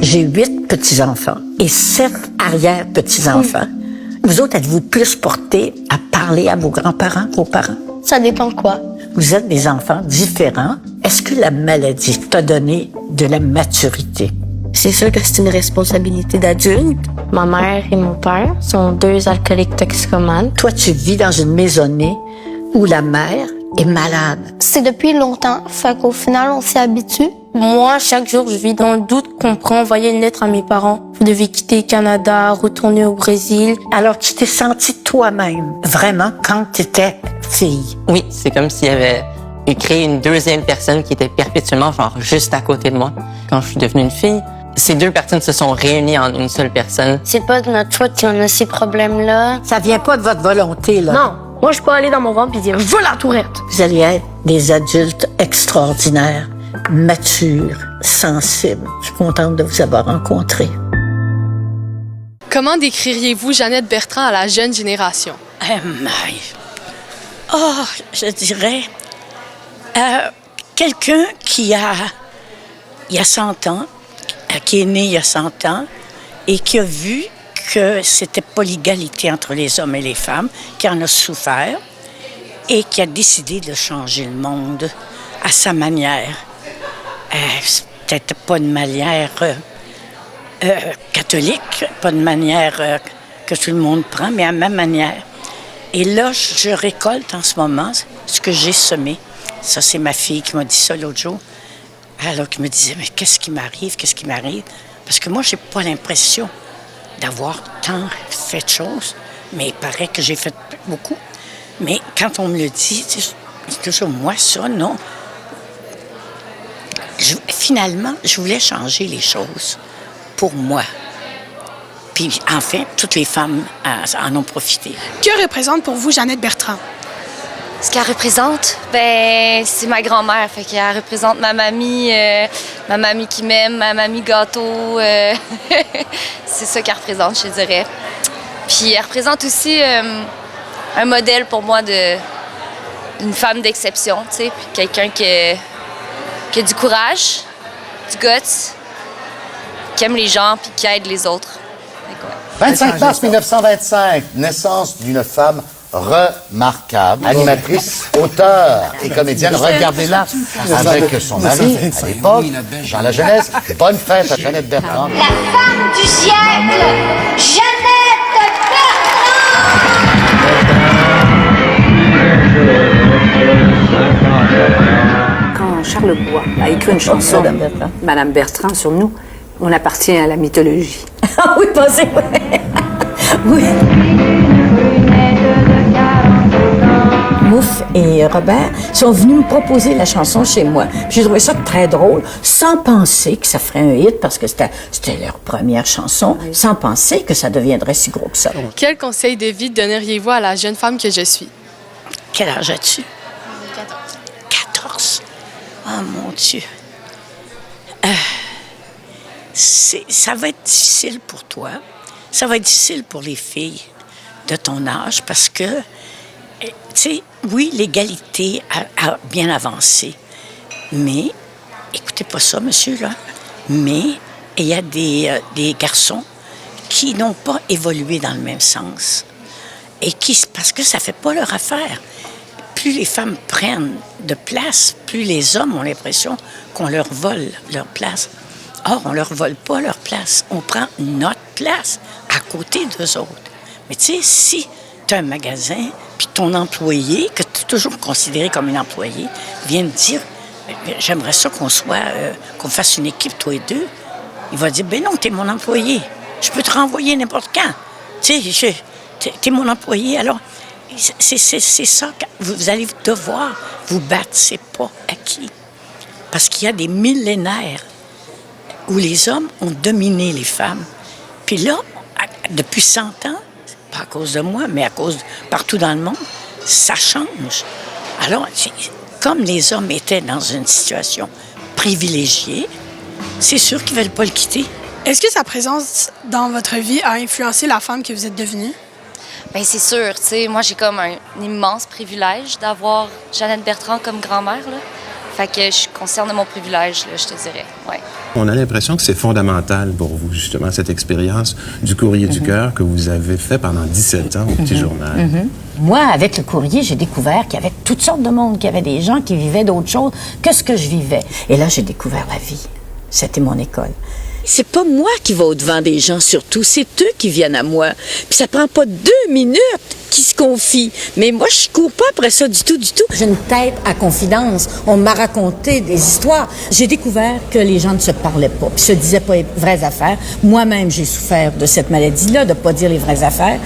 J'ai 8 petits-enfants et 7 arrière-petits-enfants. Vous autres, êtes-vous plus portés à parler à vos grands-parents, vos parents? Ça dépend de quoi. Vous êtes des enfants différents. Est-ce que la maladie t'a donné de la maturité? C'est sûr que c'est une responsabilité d'adulte. Ma mère et mon père sont 2 alcooliques toxicomanes. Toi, tu vis dans une maisonnée où la mère est malade. C'est depuis longtemps, fait qu'au final, on s'y habitue. Moi, chaque jour, je vis dans le doute qu'on pourrait envoyer une lettre à mes parents. Vous devez quitter le Canada, retourner au Brésil. Alors, tu t'es sentie toi-même, vraiment, quand tu étais fille? Oui, c'est comme s'il y avait créé une deuxième personne qui était perpétuellement, genre, juste à côté de moi. Quand je suis devenue une fille, ces 2 personnes se sont réunies en une seule personne. C'est pas de notre faute qu'on a ces problèmes-là. Ça vient pas de votre volonté, là. Non. Moi, je peux aller dans mon ventre et dire « Je veux la tourette ». Vous allez être des adultes extraordinaires, matures, sensibles. Je suis contente de vous avoir rencontrés. Comment décririez-vous Jeannette Bertrand à la jeune génération? Je dirais quelqu'un qui a 100 ans, qui est né il y a 100 ans et qui a vu que c'était pas l'égalité entre les hommes et les femmes, qui en a souffert et qui a décidé de changer le monde à sa manière. C'est peut-être pas de manière catholique, pas de manière que tout le monde prend, mais à ma manière. Et là, je récolte en ce moment ce que j'ai semé. Ça, c'est ma fille qui m'a dit ça l'autre jour. Alors qui me disait, mais qu'est-ce qui m'arrive, qu'est-ce qui m'arrive? Parce que moi, j'ai pas l'impression d'avoir tant fait de choses, mais il paraît que j'ai fait beaucoup. Mais quand on me le dit, c'est toujours moi, ça, non. Finalement, je voulais changer les choses pour moi. Puis, enfin, toutes les femmes en ont profité. Que représente pour vous Jeannette Bertrand? Ce qu'elle représente, c'est ma grand-mère. Fait qu'elle représente ma mamie qui m'aime, ma mamie gâteau. C'est ça qu'elle représente, je dirais. Puis elle représente aussi un modèle pour moi d'une femme d'exception, tu sais, puis quelqu'un qui a du courage, du guts, qui aime les gens puis qui aide les autres. 25 mars 1925, naissance d'une femme remarquable, animatrice, auteure et comédienne. Regardez-la avec son mari à l'époque, Jean La Jeunesse. Bonne fête à Jeannette Bertrand. La femme du siècle, Jeannette Bertrand. Quand Charles Bois a écrit une chanson, Madame Bertrand, sur nous, on appartient à la mythologie. Ah oui, pensez, ouais. Oui. Mouf et Robert sont venus me proposer la chanson chez moi. J'ai trouvé ça très drôle, sans penser que ça ferait un hit, parce que c'était leur première chanson, sans penser que ça deviendrait si gros que ça. Quel conseil de vie donneriez-vous à la jeune femme que je suis? Quel âge as-tu? 14. Oh mon Dieu. Ça va être difficile pour toi. Ça va être difficile pour les filles de ton âge parce que, tu sais, oui, l'égalité a bien avancé. Mais, écoutez pas ça, monsieur, là, mais il y a des garçons qui n'ont pas évolué dans le même sens. Et parce que ça fait pas leur affaire. Plus les femmes prennent de place, plus les hommes ont l'impression qu'on leur vole leur place. Or, on ne leur vole pas leur place. On prend notre place à côté d'eux autres. Mais tu sais, si tu as un magasin, puis ton employé, que tu as toujours considéré comme un employé, vient te dire, j'aimerais ça qu'on fasse une équipe, toi et deux. Il va dire, ben non, t'es mon employé. Je peux te renvoyer n'importe quand. Tu sais, t'es mon employé. Alors, c'est ça que vous allez devoir vous battre. C'est pas acquis. Parce qu'il y a des millénaires où les hommes ont dominé les femmes. Puis là, depuis 100 ans, pas à cause de moi, mais à cause partout dans le monde, ça change. Alors, comme les hommes étaient dans une situation privilégiée, c'est sûr qu'ils ne veulent pas le quitter. Est-ce que sa présence dans votre vie a influencé la femme que vous êtes devenue? Bien, c'est sûr. Tu sais, moi, j'ai comme un immense privilège d'avoir Jeannette Bertrand comme grand-mère, là. Fait que je suis consciente de mon privilège, là, je te dirais. Ouais. On a l'impression que c'est fondamental pour vous, justement, cette expérience du Courrier du Cœur que vous avez fait pendant 17 ans au Petit Journal. Moi, avec le Courrier, j'ai découvert qu'il y avait toutes sortes de monde, qu'il y avait des gens qui vivaient d'autres choses que ce que je vivais. Et là, j'ai découvert la vie. C'était mon école. C'est pas moi qui va au-devant des gens, surtout. C'est eux qui viennent à moi. Puis ça prend pas 2 minutes qu'ils se confient. Mais moi, je cours pas après ça du tout, du tout. J'ai une tête à confidence. On m'a raconté des histoires. J'ai découvert que les gens ne se parlaient pas, puis se disaient pas les vraies affaires. Moi-même, j'ai souffert de cette maladie-là, de pas dire les vraies affaires.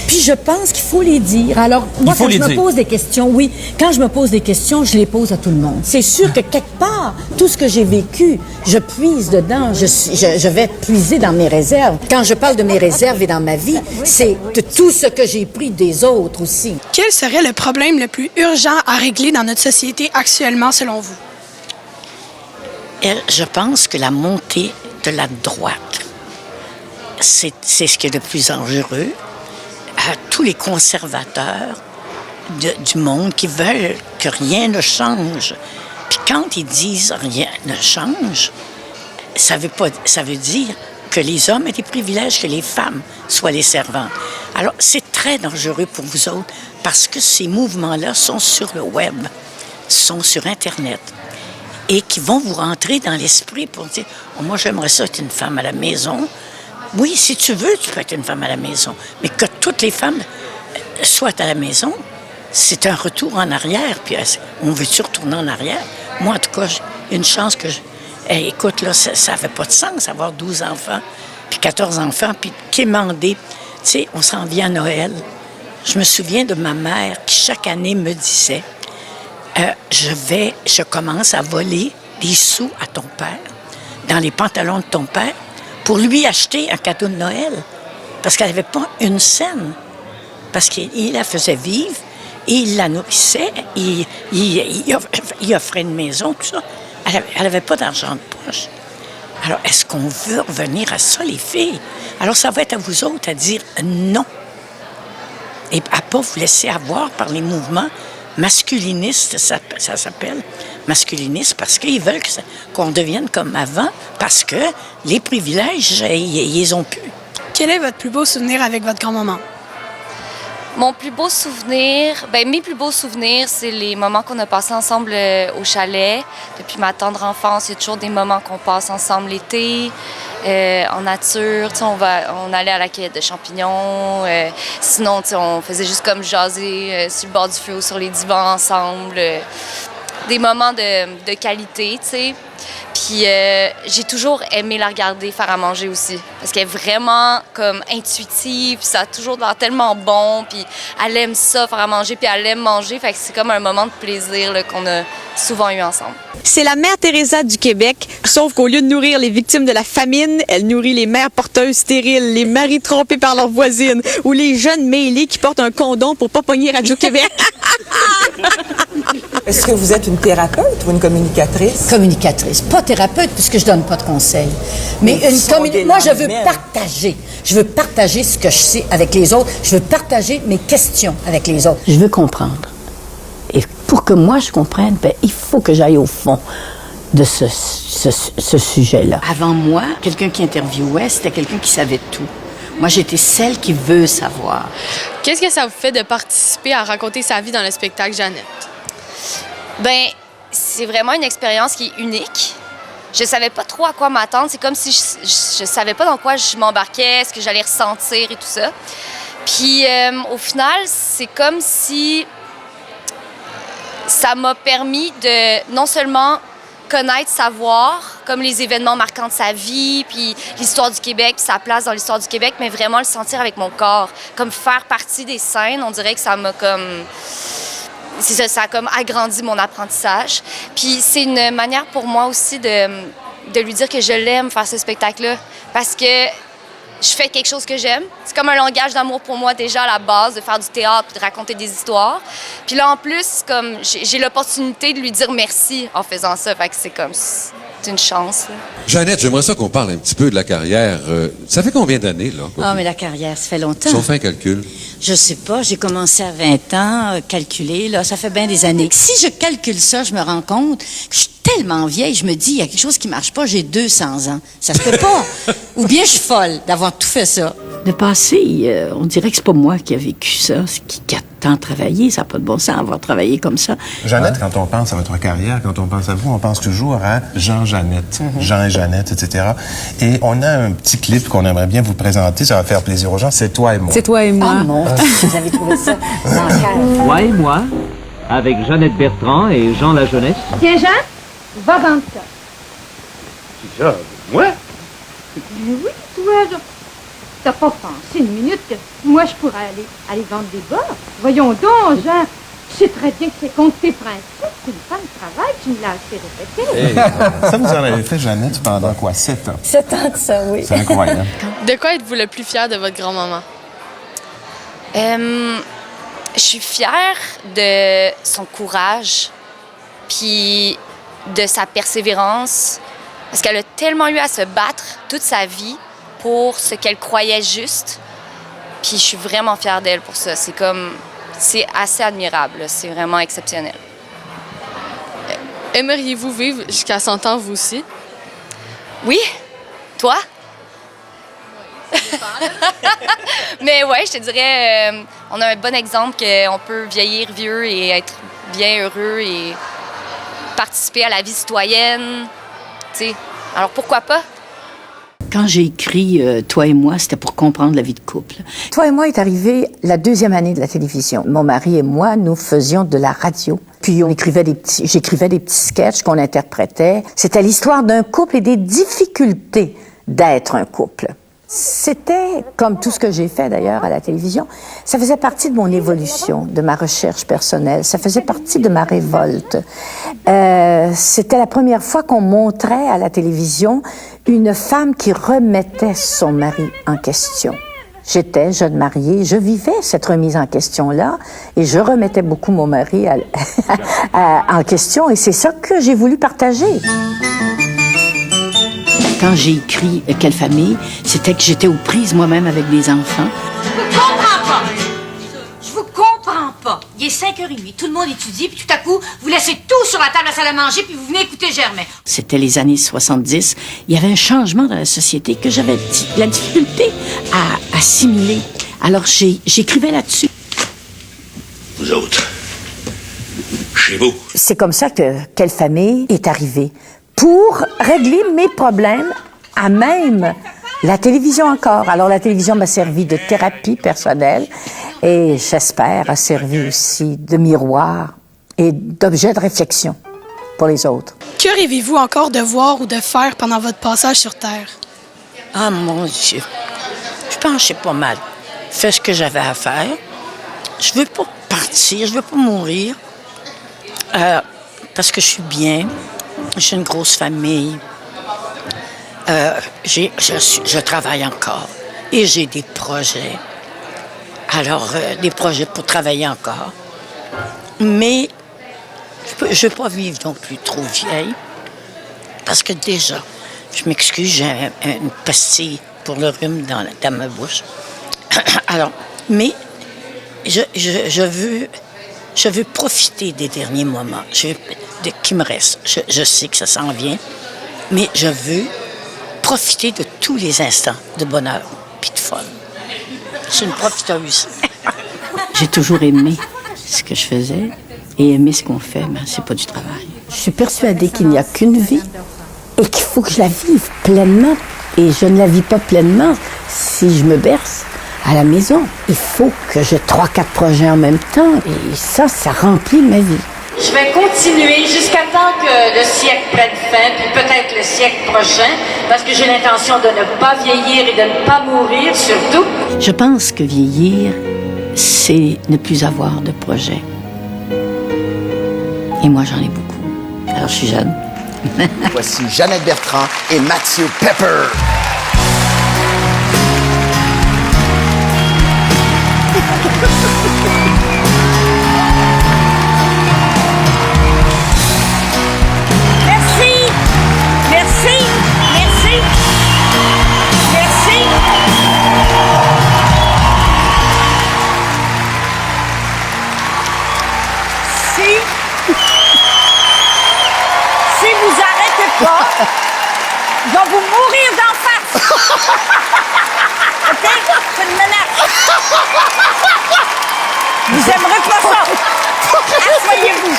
Puis je pense qu'il faut les dire. Alors, moi, quand je me pose des questions, oui, quand je me pose des questions, je les pose à tout le monde. C'est sûr que quelque part, tout ce que j'ai vécu, je puise dedans. Je vais puiser dans mes réserves. Quand je parle de mes réserves et dans ma vie, c'est de tout ce que j'ai pris des autres aussi. Quel serait le problème le plus urgent à régler dans notre société actuellement, selon vous? Je pense que la montée de la droite, c'est ce qui est le plus dangereux. À tous les conservateurs du monde qui veulent que rien ne change. Puis quand ils disent rien ne change, ça veut dire que les hommes aient des privilèges, que les femmes soient les servantes. Alors, c'est très dangereux pour vous autres parce que ces mouvements-là sont sur le web, sont sur Internet et qui vont vous rentrer dans l'esprit pour dire oh, « Moi, j'aimerais ça être une femme à la maison. » Oui, si tu veux, tu peux être une femme à la maison. Mais que toutes les femmes soient à la maison, c'est un retour en arrière. Puis on veut-tu retourner en arrière? Moi, en tout cas, j'ai une chance que... Hey, écoute, là, ça n'avait pas de sens, avoir 12 enfants, puis 14 enfants, puis quémander. Tu sais, on s'en vient à Noël. Je me souviens de ma mère qui, chaque année, me disait je commence à voler des sous à ton père, dans les pantalons de ton père, pour lui acheter un cadeau de Noël. Parce qu'elle n'avait pas une scène. Parce qu'il la faisait vivre, et il la nourrissait, il offrait une maison, tout ça. Elle n'avait pas d'argent de poche. Alors, est-ce qu'on veut revenir à ça, les filles? Alors, ça va être à vous autres à dire non. Et à ne pas vous laisser avoir par les mouvements masculinistes, ça s'appelle masculinistes, parce qu'ils veulent qu'on devienne comme avant, parce que les privilèges, ils les ont plus. Quel est votre plus beau souvenir avec votre grand-maman? Mon plus beau souvenir, mes plus beaux souvenirs, c'est les moments qu'on a passés ensemble au chalet. Depuis ma tendre enfance, il y a toujours des moments qu'on passe ensemble l'été, en nature. On allait à la cueillette de champignons. Sinon, on faisait juste comme jaser sur le bord du feu ou sur les divans ensemble. Des moments de qualité, tu sais. Puis j'ai toujours aimé la regarder faire à manger aussi. Parce qu'elle est vraiment comme intuitive, puis ça a toujours l'air tellement bon, puis elle aime ça, faire à manger, puis elle aime manger. Fait que c'est comme un moment de plaisir là, qu'on a souvent eu ensemble. C'est la mère Teresa du Québec, sauf qu'au lieu de nourrir les victimes de la famine, elle nourrit les mères porteuses stériles, les maris trompés par leurs voisines, ou les jeunes mêlés qui portent un condom pour pas pogner Radio-Québec. Est-ce que vous êtes une thérapeute ou une communicatrice? Communicatrice, pas thérapeute puisque je donne pas de conseils. Mais moi, je veux partager. Je veux partager ce que je sais avec les autres. Je veux partager mes questions avec les autres. Je veux comprendre. Et pour que moi, je comprenne, il faut que j'aille au fond de ce sujet-là. Avant moi, quelqu'un qui interviewait, c'était quelqu'un qui savait tout. Moi, j'étais celle qui veut savoir. Qu'est-ce que ça vous fait de participer à raconter sa vie dans le spectacle Jeannette? C'est vraiment une expérience qui est unique. Je savais pas trop à quoi m'attendre. C'est comme si je savais pas dans quoi je m'embarquais, ce que j'allais ressentir et tout ça. Puis au final, c'est comme si ça m'a permis de non seulement connaître, savoir, comme les événements marquants de sa vie, puis l'histoire du Québec, puis sa place dans l'histoire du Québec, mais vraiment le sentir avec mon corps. Comme faire partie des scènes, on dirait que ça m'a comme... C'est ça, ça a comme agrandi mon apprentissage. Puis c'est une manière pour moi aussi de lui dire que je l'aime faire ce spectacle-là. Parce que je fais quelque chose que j'aime. C'est comme un langage d'amour pour moi déjà à la base, de faire du théâtre puis de raconter des histoires. Puis là, en plus, comme j'ai l'opportunité de lui dire merci en faisant ça. Fait que c'est comme... C'est une chance. Là. Jeannette, j'aimerais ça qu'on parle un petit peu de la carrière. Ça fait combien d'années, là? Ah, mais la carrière, ça fait longtemps. Si on fait un calcul. Je sais pas, j'ai commencé à 20 ans, calculer, là, ça fait bien des années. Si je calcule ça, je me rends compte que je suis tellement vieille, je me dis, il y a quelque chose qui marche pas, j'ai 200 ans. Ça se peut pas. Ou bien je suis folle d'avoir tout fait ça. De passer, on dirait que c'est pas moi qui a vécu ça, qui a tant travaillé, ça n'a pas de bon sens avoir travaillé comme ça. Jeannette, quand on pense à votre carrière, quand on pense à vous, on pense toujours à Jean-Jeannette, Jean et Jeannette, etc. Et on a un petit clip qu'on aimerait bien vous présenter, ça va faire plaisir aux gens, c'est Toi et moi. C'est Toi et moi. Ah mon Dieu, vous avez trouvé ça dans le cœur. Toi et moi, avec Jeannette Bertrand et Jean La Jeunesse. Tiens, Jean, va vendre ça. C'est ça, moi? Mais oui, toi, t'as pas pensé une minute que moi, je pourrais aller vendre des bas? Voyons donc, Jean, tu sais très bien que c'est contre tes principes. C'est une femme de travail, tu me l'as assez répété. Ça, vous en avez fait, Jeannette, pendant quoi, 7 ans? 7 ans de ça, oui. C'est incroyable. De quoi êtes-vous le plus fier de votre grand-maman? Je suis fière de son courage, puis de sa persévérance, parce qu'elle a tellement eu à se battre toute sa vie pour ce qu'elle croyait juste. Puis je suis vraiment fière d'elle pour ça. C'est assez admirable, c'est vraiment exceptionnel. Aimeriez-vous vivre jusqu'à 100 ans, vous aussi? Oui. Toi? Mais ouais, je te dirais, on a un bon exemple qu'on peut vieillir vieux et être bien heureux et participer à la vie citoyenne. T'sais. Alors pourquoi pas? Quand j'ai écrit Toi et moi, c'était pour comprendre la vie de couple. Toi et moi est arrivé la 2e année de la télévision. Mon mari et moi, nous faisions de la radio. Puis j'écrivais des petits sketchs qu'on interprétait. C'était l'histoire d'un couple et des difficultés d'être un couple. C'était, comme tout ce que j'ai fait d'ailleurs à la télévision, ça faisait partie de mon évolution, de ma recherche personnelle, ça faisait partie de ma révolte. C'était la première fois qu'on montrait à la télévision une femme qui remettait son mari en question. J'étais jeune mariée, je vivais cette remise en question-là et je remettais beaucoup mon mari en question et c'est ça que j'ai voulu partager. Quand j'ai écrit Quelle famille, c'était que j'étais aux prises moi-même avec des enfants. Je vous comprends pas! Je vous comprends pas! Il est 5h30, tout le monde étudie, puis tout à coup, vous laissez tout sur la table à la salle à manger, puis vous venez écouter Germain. C'était les années 70. Il y avait un changement dans la société que j'avais de la difficulté à assimiler. Alors j'écrivais là-dessus. Vous autres, chez vous. C'est comme ça que Quelle famille est arrivée. Pour régler mes problèmes à même la télévision encore. Alors, la télévision m'a servi de thérapie personnelle et, j'espère, a servi aussi de miroir et d'objet de réflexion pour les autres. Que rêvez-vous encore de voir ou de faire pendant votre passage sur Terre? Ah, mon Dieu. Je pense que j'ai pas mal fait ce que j'avais à faire. Je veux pas partir, je veux pas mourir. Parce que je suis bien. J'ai une grosse famille. Je travaille encore. Et j'ai des projets. Alors, des projets pour travailler encore. Mais je veux pas vivre non plus trop vieille. Parce que déjà, je m'excuse, j'ai une pastille pour le rhume dans ma bouche. Alors, mais je veux profiter des derniers moments qui me restent. Je sais que ça s'en vient, mais je veux profiter de tous les instants de bonheur puis de fun. Je suis une profiteuse. J'ai toujours aimé ce que je faisais et aimé ce qu'on fait, mais c'est pas du travail. Je suis persuadée qu'il n'y a qu'une vie et qu'il faut que je la vive pleinement. Et je ne la vis pas pleinement si je me berce. à la maison. Il faut que j'ai 3-4 projets en même temps. Et ça remplit ma vie. Je vais continuer jusqu'à temps que le siècle prenne fin, puis peut-être le siècle prochain, parce que j'ai l'intention de ne pas vieillir et de ne pas mourir, surtout. Je pense que vieillir, c'est ne plus avoir de projet. Et moi, j'en ai beaucoup. Alors, je suis jeune. Voici Jeannette Bertrand et Mathieu Pepper. Si vous arrêtez pas, je vais vous mourir d'en face. OK? C'est une menace. Vous aimerez pas ça. Asseyez-vous.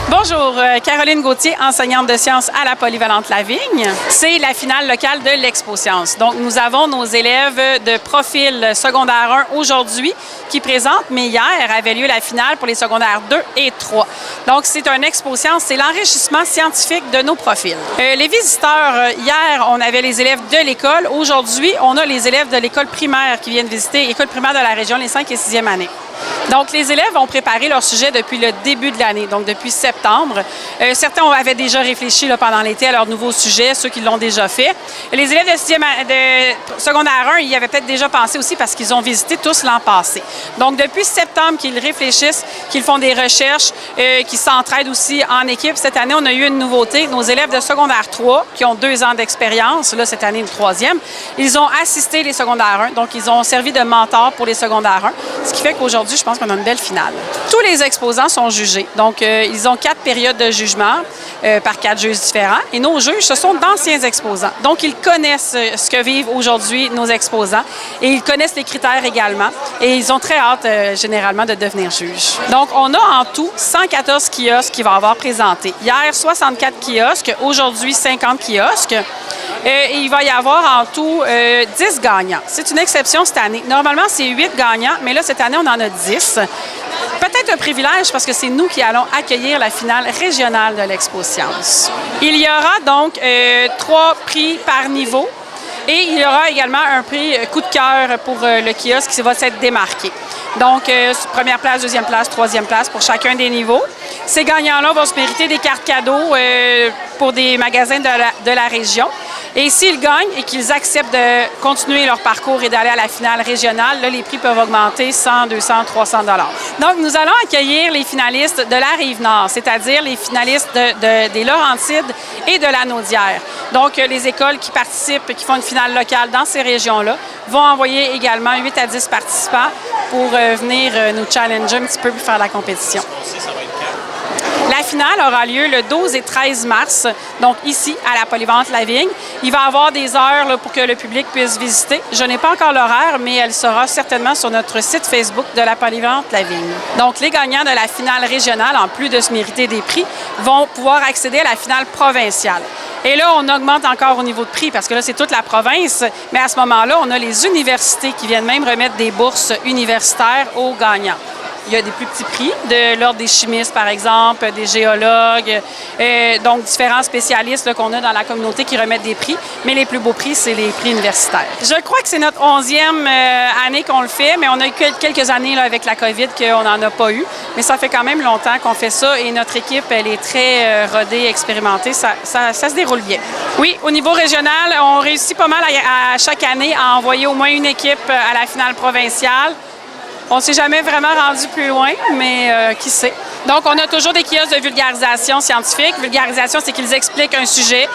Bonjour, Caroline Gauthier, enseignante de sciences à la Polyvalente Lavigne. C'est la finale locale de l'Expo Sciences. Donc, nous avons nos élèves de profil secondaire 1 aujourd'hui qui présentent, mais hier avait lieu la finale pour les secondaires 2 et 3. Donc, c'est un Expo Sciences, c'est l'enrichissement scientifique de nos profils. Les visiteurs, hier, on avait les élèves de l'école. Aujourd'hui, on a les élèves de l'école primaire qui viennent visiter l'école primaire de la région, les 5e et 6e années. Donc, les élèves ont préparé leur sujet depuis le début de l'année, donc depuis septembre. Certains avaient déjà réfléchi là, pendant l'été à leur nouveau sujet, ceux qui l'ont déjà fait. Les élèves de secondaire 1, ils avaient peut-être déjà pensé aussi parce qu'ils ont visité tous l'an passé. Donc, depuis septembre qu'ils réfléchissent, qu'ils font des recherches, qu'ils s'entraident aussi en équipe. Cette année, on a eu une nouveauté. Nos élèves de secondaire 3, qui ont 2 ans d'expérience, là, cette année, une 3e, ils ont assisté les secondaires 1. Donc, ils ont servi de mentor pour les secondaires 1, ce qui fait qu'aujourd'hui, je pense qu'on a une belle finale. Tous les exposants sont jugés. Donc, ils ont 4 périodes de jugement par 4 juges différents. Et nos juges, ce sont d'anciens exposants. Donc, ils connaissent ce que vivent aujourd'hui nos exposants et ils connaissent les critères également. Et ils ont très hâte, généralement, de devenir juges. Donc, on a en tout 114 kiosques qui vont avoir présenté. Hier, 64 kiosques. Aujourd'hui, 50 kiosques. Et il va y avoir en tout 10 gagnants. C'est une exception cette année. Normalement, c'est 8 gagnants, mais là, cette année, on en a 10. Peut-être un privilège parce que c'est nous qui allons accueillir la finale régionale de l'Expo Sciences. Il y aura donc 3 prix par niveau et il y aura également un prix coup de cœur pour le kiosque qui va s'être démarqué. Donc, première place, deuxième place, troisième place pour chacun des niveaux. Ces gagnants-là vont se mériter des cartes cadeaux pour des magasins de la région. Et s'ils gagnent et qu'ils acceptent de continuer leur parcours et d'aller à la finale régionale, là, les prix peuvent augmenter 100, 200, 300 $. Donc, nous allons accueillir les finalistes de la Rive-Nord, c'est-à-dire les finalistes des Laurentides et de la Naudière. Donc, les écoles qui participent et qui font une finale locale dans ces régions-là vont envoyer également 8 à 10 participants pour venir nous challenger un petit peu pour faire la compétition. La finale aura lieu le 12 et 13 mars, donc ici, à la Polyvalente Lavigne. Il va y avoir des heures là, pour que le public puisse visiter. Je n'ai pas encore l'horaire, mais elle sera certainement sur notre site Facebook de la Polyvalente Lavigne. Donc, les gagnants de la finale régionale, en plus de se mériter des prix, vont pouvoir accéder à la finale provinciale. Et là, on augmente encore au niveau de prix, parce que là, c'est toute la province. Mais à ce moment-là, on a les universités qui viennent même remettre des bourses universitaires aux gagnants. Il y a des plus petits prix, de l'ordre des chimistes, par exemple, des géologues, donc différents spécialistes qu'on a dans la communauté qui remettent des prix. Mais les plus beaux prix, c'est les prix universitaires. Je crois que c'est notre 11e année qu'on le fait, mais on a eu quelques années là, avec la COVID qu'on n'en a pas eu. Mais ça fait quand même longtemps qu'on fait ça et notre équipe, elle est très rodée, expérimentée. Ça se déroule bien. Oui, au niveau régional, on réussit pas mal à chaque année à envoyer au moins une équipe à la finale provinciale. On ne s'est jamais vraiment rendu plus loin, mais qui sait. Donc, on a toujours des kiosques de vulgarisation scientifique. Vulgarisation, c'est qu'ils expliquent un sujet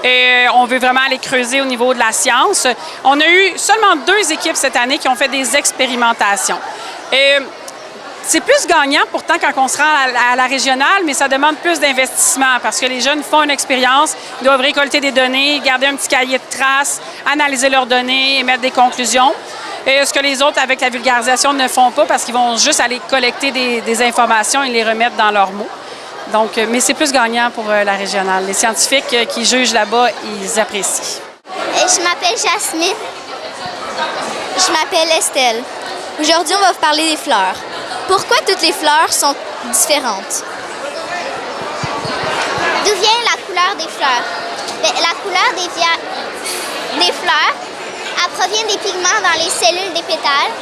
et on veut vraiment aller creuser au niveau de la science. On a eu seulement 2 équipes cette année qui ont fait des expérimentations. C'est plus gagnant pourtant quand on se rend à la régionale, mais ça demande plus d'investissement parce que les jeunes font une expérience, ils doivent récolter des données, garder un petit cahier de traces, analyser leurs données, émettre des conclusions. Et ce que les autres, avec la vulgarisation, ne font pas parce qu'ils vont juste aller collecter des informations et les remettre dans leurs mots. Donc, mais c'est plus gagnant pour la régionale. Les scientifiques qui jugent là-bas, ils apprécient. Je m'appelle Jasmine. Je m'appelle Estelle. Aujourd'hui, on va vous parler des fleurs. Pourquoi toutes les fleurs sont différentes? D'où vient la couleur des fleurs? La couleur des fleurs, elle provient des pigments dans les cellules des pétales.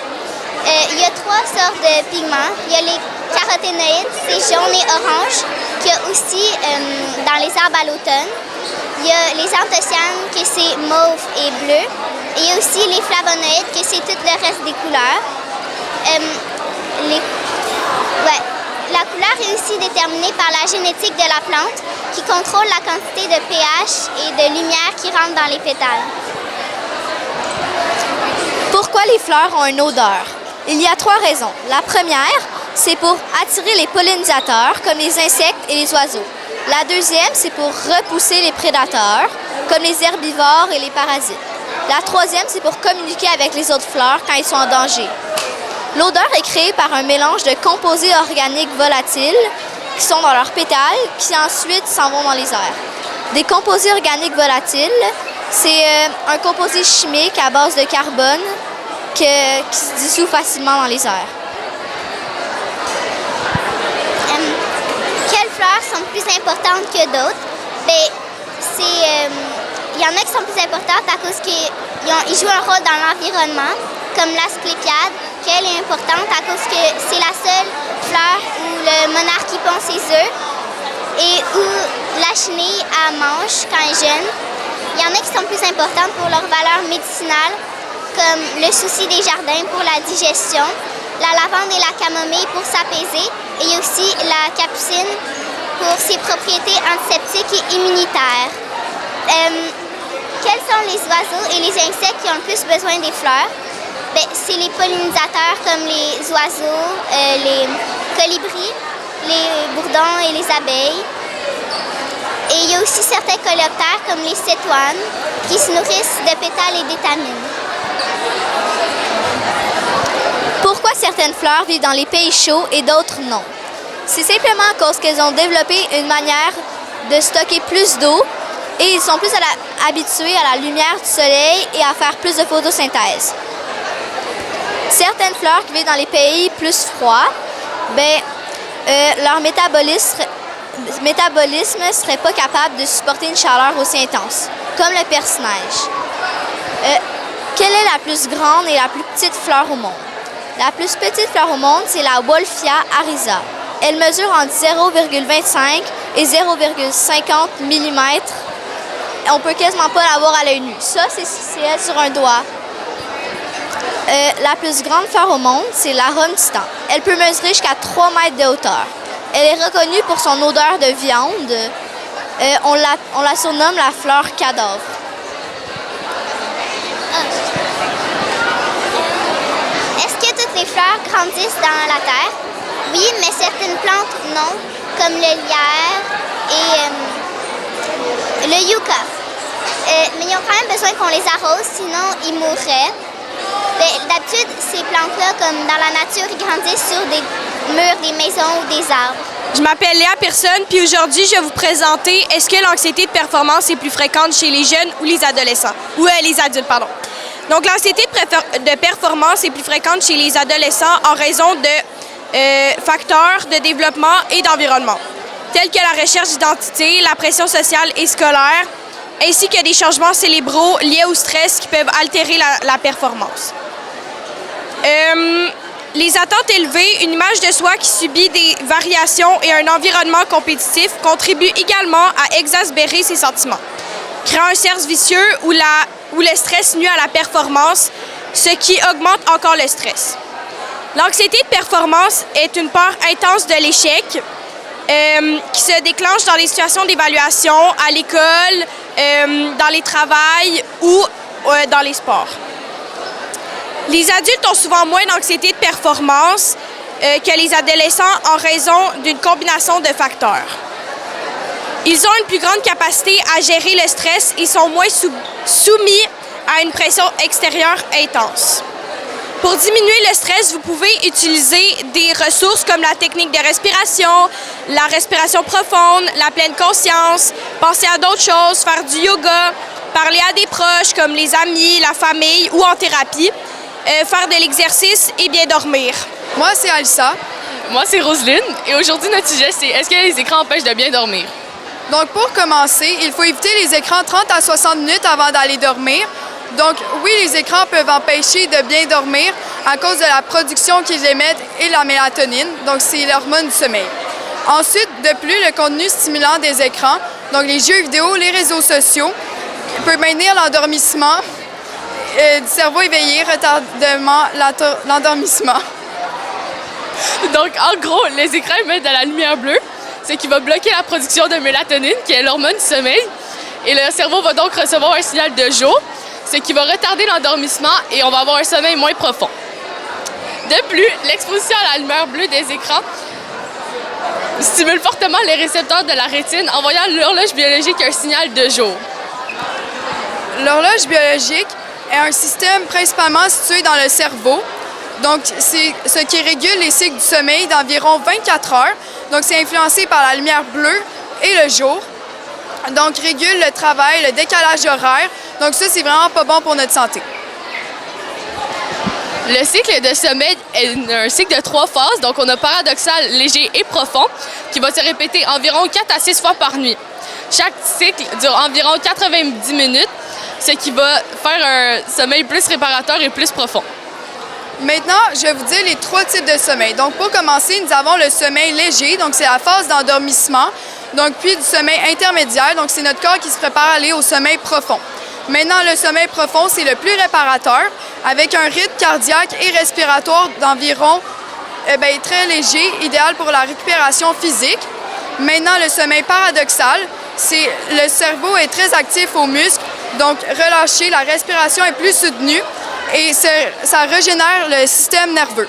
Il y a 3 sortes de pigments. Il y a les caroténoïdes, c'est jaune et orange, qu'il y a aussi dans les arbres à l'automne. Il y a les anthocyanes, que c'est mauve et bleu. Et il y a aussi les flavonoïdes, que c'est tout le reste des couleurs. La couleur est aussi déterminée par la génétique de la plante, qui contrôle la quantité de pH et de lumière qui rentre dans les pétales. Pourquoi les fleurs ont une odeur? Il y a 3 raisons. La première, c'est pour attirer les pollinisateurs, comme les insectes et les oiseaux. La deuxième, c'est pour repousser les prédateurs, comme les herbivores et les parasites. La troisième, c'est pour communiquer avec les autres fleurs quand ils sont en danger. L'odeur est créée par un mélange de composés organiques volatiles qui sont dans leurs pétales, qui ensuite s'en vont dans les airs. Des composés organiques volatiles, c'est un composé chimique à base de carbone qui se dissout facilement dans les airs. Quelles fleurs sont plus importantes que d'autres? Il y en a qui sont plus importantes à cause qu'ils jouent un rôle dans l'environnement, comme l'asclépiade, qu'elle est importante à cause que c'est la seule fleur où le monarque y pond ses œufs et où la chenille mange quand elle est jeune. Il y en a qui sont plus importantes pour leur valeur médicinale, comme le souci des jardins pour la digestion, la lavande et la camomille pour s'apaiser, et il y a aussi la capucine pour ses propriétés antiseptiques et immunitaires. Quels sont les oiseaux et les insectes qui ont le plus besoin des fleurs? C'est les pollinisateurs comme les oiseaux, les colibris, les bourdons et les abeilles. Et il y a aussi certains coléoptères comme les cétoines qui se nourrissent de pétales et d'étamines. Pourquoi certaines fleurs vivent dans les pays chauds et d'autres non? C'est simplement à cause qu'elles ont développé une manière de stocker plus d'eau et ils sont plus habitués à la lumière du soleil et à faire plus de photosynthèse. Certaines fleurs qui vivent dans les pays plus froids, leur métabolisme ne serait pas capable de supporter une chaleur aussi intense, comme le perce-neige. Quelle est la plus grande et la plus petite fleur au monde? La plus petite fleur au monde, c'est la Wolffia ariza. Elle mesure entre 0,25 et 0,50 mm. On peut quasiment pas la voir à l'œil nu. Ça, c'est elle sur un doigt. La plus grande fleur au monde, c'est l'arum titan. Elle peut mesurer jusqu'à 3 mètres de hauteur. Elle est reconnue pour son odeur de viande. On la surnomme la fleur cadavre. Est-ce que toutes les fleurs grandissent dans la terre? Oui, mais certaines plantes, non, comme le lierre et le yucca. Mais ils ont quand même besoin qu'on les arrose, sinon ils mourraient. D'habitude, ces plantes-là, comme dans la nature, ils grandissent sur des murs, des maisons ou des arbres. Je m'appelle Léa Personne, puis aujourd'hui, je vais vous présenter est-ce que l'anxiété de performance est plus fréquente chez les jeunes ou les adolescents? Ou les adultes, pardon. Donc, l'anxiété de performance est plus fréquente chez les adolescents en raison de facteurs de développement et d'environnement, tels que la recherche d'identité, la pression sociale et scolaire, ainsi que des changements cérébraux liés au stress qui peuvent altérer la performance. Les attentes élevées, une image de soi qui subit des variations et un environnement compétitif contribuent également à exacerber ces sentiments, créant un cercle vicieux où le stress nuit à la performance, ce qui augmente encore le stress. L'anxiété de performance est une peur intense de l'échec qui se déclenche dans les situations d'évaluation, à l'école, dans les travails ou dans les sports. Les adultes ont souvent moins d'anxiété de performance que les adolescents en raison d'une combinaison de facteurs. Ils ont une plus grande capacité à gérer le stress et sont moins soumis à une pression extérieure intense. Pour diminuer le stress, vous pouvez utiliser des ressources comme la technique de respiration, la respiration profonde, la pleine conscience, penser à d'autres choses, faire du yoga, parler à des proches comme les amis, la famille ou en thérapie, faire de l'exercice et bien dormir. Moi, c'est Alissa. Moi, c'est Roselyne. Et aujourd'hui, notre sujet, c'est est-ce que les écrans empêchent de bien dormir? Donc, pour commencer, il faut éviter les écrans 30 à 60 minutes avant d'aller dormir. Donc, oui, les écrans peuvent empêcher de bien dormir à cause de la production qu'ils émettent et la mélatonine. Donc, c'est l'hormone du sommeil. Ensuite, de plus, le contenu stimulant des écrans, donc les jeux vidéo, les réseaux sociaux, peut maintenir l'endormissement du cerveau éveillé, retardement l'endormissement. Donc, en gros, les écrans émettent de la lumière bleue, ce qui va bloquer la production de mélatonine, qui est l'hormone du sommeil. Et le cerveau va donc recevoir un signal de jour, ce qui va retarder l'endormissement et on va avoir un sommeil moins profond. De plus, l'exposition à la lumière bleue des écrans stimule fortement les récepteurs de la rétine, envoyant l'horloge biologique un signal de jour. L'horloge biologique est un système principalement situé dans le cerveau. Donc, c'est ce qui régule les cycles du sommeil d'environ 24 heures. Donc, c'est influencé par la lumière bleue et le jour. Donc, régule le travail, le décalage horaire. Donc, ça, c'est vraiment pas bon pour notre santé. Le cycle de sommeil est un cycle de 3 phases. Donc, on a paradoxal, léger et profond, qui va se répéter environ 4 à 6 fois par nuit. Chaque cycle dure environ 90 minutes, ce qui va faire un sommeil plus réparateur et plus profond. Maintenant, je vais vous dire les 3 types de sommeil. Donc, pour commencer, nous avons le sommeil léger, donc c'est la phase d'endormissement. Donc, puis du sommeil intermédiaire, donc c'est notre corps qui se prépare à aller au sommeil profond. Maintenant, le sommeil profond, c'est le plus réparateur, avec un rythme cardiaque et respiratoire d'environ très léger, idéal pour la récupération physique. Maintenant, le sommeil paradoxal, c'est le cerveau est très actif aux muscles, donc relâché, la respiration est plus soutenue et ça régénère le système nerveux.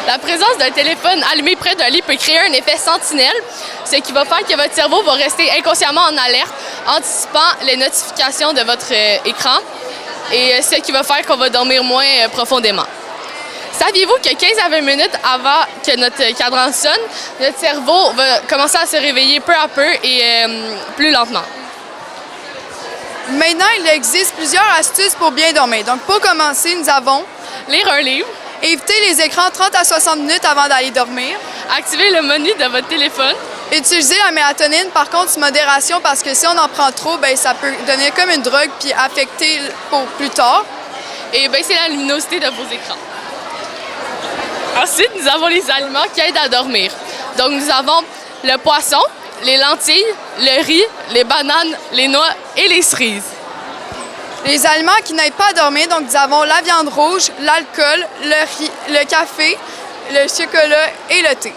La présence d'un téléphone allumé près d'un lit peut créer un effet sentinelle, ce qui va faire que votre cerveau va rester inconsciemment en alerte, anticipant les notifications de votre écran, et ce qui va faire qu'on va dormir moins profondément. Saviez-vous que 15 à 20 minutes avant que notre cadran sonne, notre cerveau va commencer à se réveiller peu à peu et plus lentement? Maintenant, il existe plusieurs astuces pour bien dormir. Donc, pour commencer, nous avons lire un livre, éviter les écrans 30 à 60 minutes avant d'aller dormir, activer le menu de votre téléphone, utiliser la mélatonine, par contre, sous modération, parce que si on en prend trop, ça peut donner comme une drogue puis affecter pour plus tard. Et baisser la luminosité de vos écrans. Ensuite, nous avons les aliments qui aident à dormir. Donc, nous avons le poisson, les lentilles, le riz, les bananes, les noix et les cerises. Les aliments qui n'aident pas à dormir, donc nous avons la viande rouge, l'alcool, le café, le chocolat et le thé.